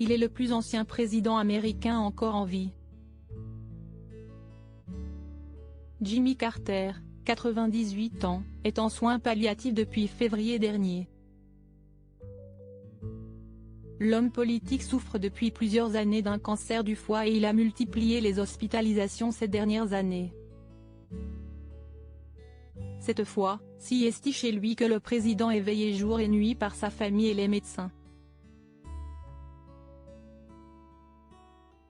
Il est le plus ancien président américain encore en vie. Jimmy Carter, 98 ans, est en soins palliatifs depuis février dernier. L'homme politique souffre depuis plusieurs années d'un cancer du foie et il a multiplié les hospitalisations ces dernières années. Cette fois, c'est chez lui que le président est veillé jour et nuit par sa famille et les médecins.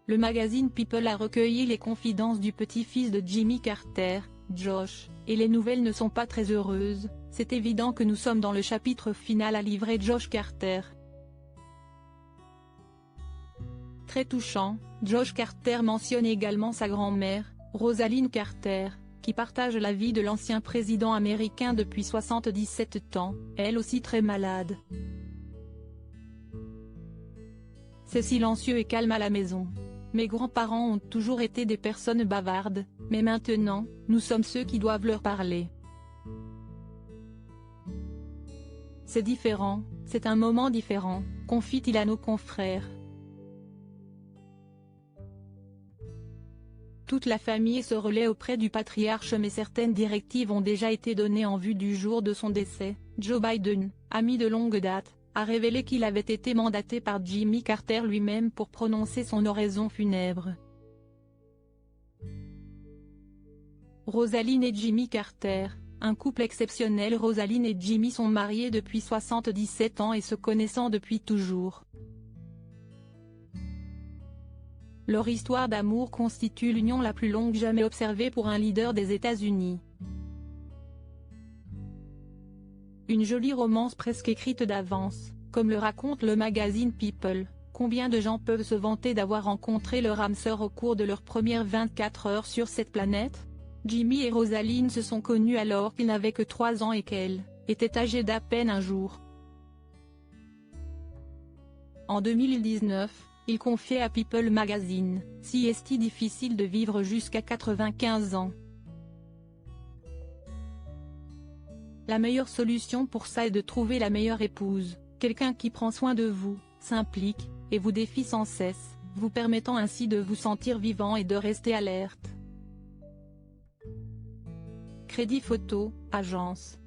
Le magazine People a recueilli les confidences du petit-fils de Jimmy Carter, Josh, et les nouvelles ne sont pas très heureuses. C'est évident que nous sommes dans le chapitre final à livrer Josh Carter. Très touchant, Josh Carter mentionne également sa grand-mère, Rosalynn Carter, qui partage la vie de l'ancien président américain depuis 77 ans, elle aussi très malade. C'est silencieux et calme à la maison. Mes grands-parents ont toujours été des personnes bavardes, mais maintenant, nous sommes ceux qui doivent leur parler. C'est différent, c'est un moment différent, confie-t-il à nos confrères. Toute la famille se relaie auprès du patriarche mais certaines directives ont déjà été données en vue du jour de son décès. Joe Biden, ami de longue date, a révélé qu'il avait été mandaté par Jimmy Carter lui-même pour prononcer son oraison funèbre. Rosalynn et Jimmy Carter, un couple exceptionnel. Rosalynn et Jimmy sont mariés depuis 77 ans et se connaissant depuis toujours. Leur histoire d'amour constitue l'union la plus longue jamais observée pour un leader des États-Unis. Une jolie romance presque écrite d'avance, comme le raconte le magazine People. Combien de gens peuvent se vanter d'avoir rencontré leur âme sœur au cours de leurs premières 24 heures sur cette planète? Jimmy et Rosalynn se sont connus alors qu'ils n'avaient que 3 ans et qu'elle était âgée d'à peine un jour. En 2019, il confiait à People Magazine, « C'est difficile de vivre jusqu'à 95 ans. La meilleure solution pour ça est de trouver la meilleure épouse, quelqu'un qui prend soin de vous, s'implique, et vous défie sans cesse, vous permettant ainsi de vous sentir vivant et de rester alerte. » Crédit Photo, agence.